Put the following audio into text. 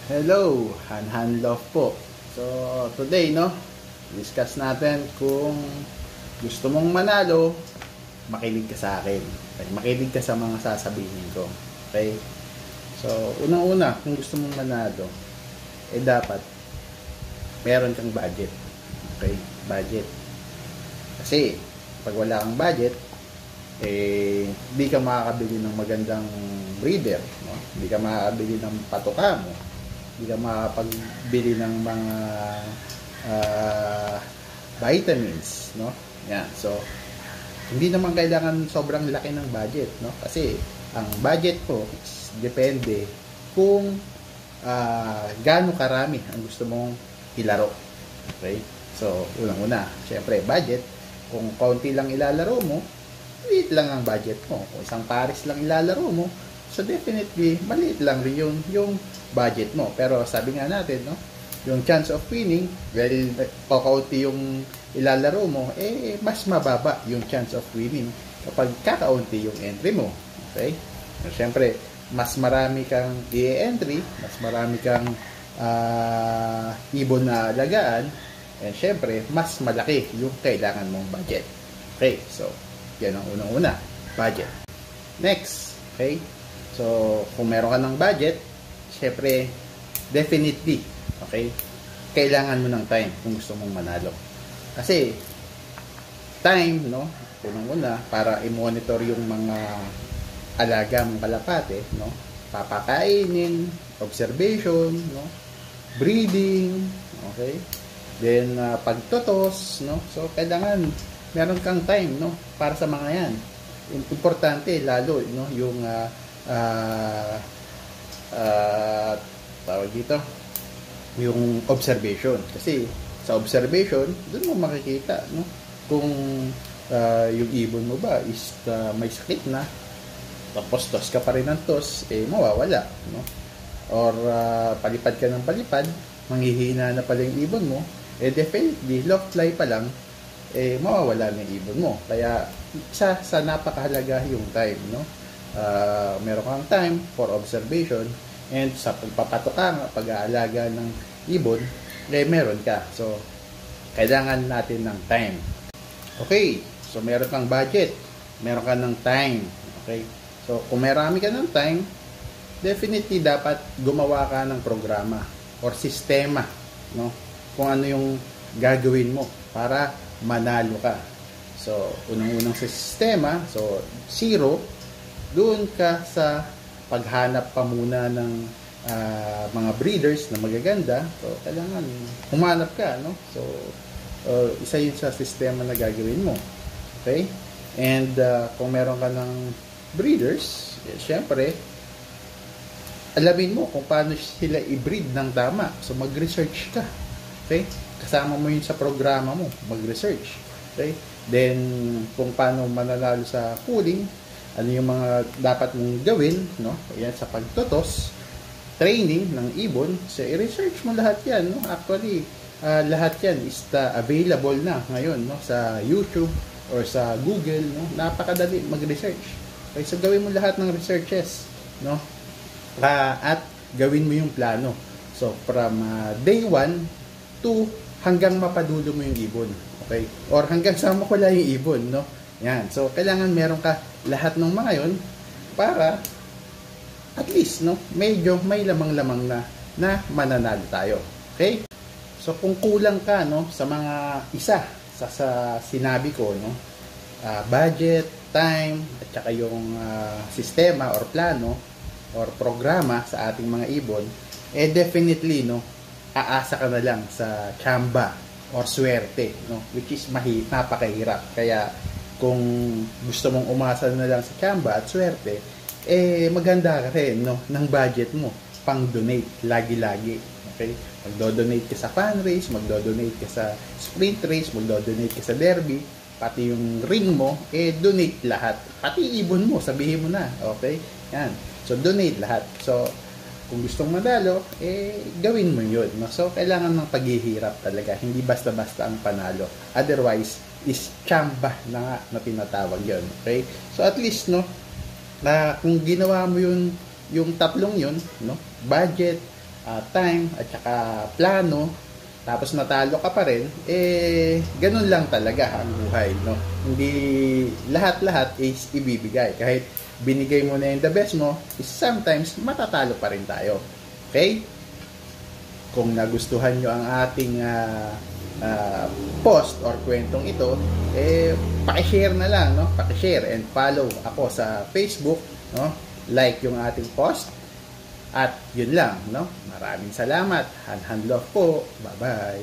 Hello, Han Love po. So, today, discuss natin kung gusto mong manalo, makinig ka sa akin. Okay? Makinig ka sa mga sasabihin ko. Okay? So, unang-una, kung gusto mong manalo, dapat meron kang budget. Okay? Budget. Kasi, pag wala kang budget, di ka makakabili ng magandang breeder. No? Di ka makakabili ng patoka mo. Hindi ka makapagbili ng mga vitamins, no? Yan. So, hindi naman kailangan sobrang laki ng budget, no? Kasi ang budget po depende kung gaano karami ang gusto mong ilaro. Okay? So, unang-una, syempre, budget. Kung kaunti lang ilalaro mo, maliit lang ang budget mo. Kung isang pares lang ilalaro mo, so definitely, maliit lang rin yung budget mo. Pero sabi nga natin, yung chance of winning, well, kakaunti yung ilalaro mo, mas mababa yung chance of winning kapag kakaunti yung entry mo. Okay? So, syempre, mas marami kang i-entry, mas marami kang ibon na alagaan, and syempre, mas malaki yung kailangan mong budget. Okay? So, yan ang unang-una. Budget. Next. Okay? So, kung meron ka ng budget, syempre, definitely, okay, kailangan mo ng time kung gusto mong manalo. Kasi, time, unang-una, para i-monitor yung mga alaga mong kalapate, papakainin, observation, breeding, okay, then, pagtotos, so, kailangan, meron kang time, para sa mga yan. Importante, lalo, yung, tawag dito, yung observation. Kasi sa observation, doon mo makikita kung yung ibon mo ba is may sakit na, tapos tos ka pa rin ng tos, mawawala, or palipad ka ng palipad, manghihina na pala yung ibon mo, definitely low fly pa lang, mawawala na yung ibon mo. Kaya sa napakahalaga yung time, meron kang time for observation, and sa pagpapatoka, pag-aalaga ng ibon, meron ka. So, kailangan natin ng time. Okay, so meron kang budget, meron ka ng time. Okay, so kung marami ka ng time, definitely dapat gumawa ka ng programa or sistema, kung ano yung gagawin mo para manalo ka. So, unang-unang sa sistema, so 0, doon ka sa paghanap pa muna ng mga breeders na magaganda. So, kailangan humanap ka, So, isa yun sa sistema na gagawin mo. Okay? And kung meron ka ng breeders, syempre, alamin mo kung paano sila i-breed ng tama. So, mag-research ka. Okay? Kasama mo yun sa programa mo. Mag-research. Okay? Then, kung paano mananalo sa pooling, ano yung mga dapat mong gawin, Ayan, sa pagtotos, training ng ibon, so i-research mo lahat yan, Actually, lahat yan is available na ngayon, sa YouTube or sa Google, Napakadali mag-research. Okay, so gawin mo lahat ng researches, at gawin mo yung plano. So, from day 1 to hanggang mapadulo mo yung ibon. Okay? Or hanggang sa makula yung ibon, Yan. So, kailangan meron ka lahat ng mga yon para at least, medyo may lamang-lamang na mananalo tayo. Okay? So, kung kulang ka, sa mga sa sinabi ko, budget, time, at saka yung sistema or plano or programa sa ating mga ibon, definitely, aasa ka na lang sa tsamba or swerte, which is napakahirap. Kaya, kung gusto mong umasa na lang sa tsamba at swerte, maganda ka rin, ng budget mo, pang-donate, lagi-lagi. Okay? Magdo-donate ka sa fan race, magdo-donate ka sa sprint race, magdo-donate ka sa derby, pati yung ring mo, donate lahat. Pati ibon mo, sabihin mo na. Okay? Yan. So, donate lahat. So, kung gustong madalo, gawin mo yun. So, kailangan ng paghihirap talaga. Hindi basta-basta ang panalo. Otherwise, is tsamba na tinatawag yun. Okay? So, at least, kung ginawa mo yung tatlong yun, budget, time at saka plano, tapos natalo ka pa rin, ganun lang talaga ang buhay, no? Hindi lahat-lahat is ibibigay. Kahit binigay mo na yung the best mo, is sometimes matatalo pa rin tayo. Okay? Kung nagustuhan nyo ang ating post or kwentong ito, pakishare na lang, no? Pakishare and follow ako sa Facebook, no? Like yung ating post. At yun lang, no? Maraming salamat. Hand love po. Bye-bye.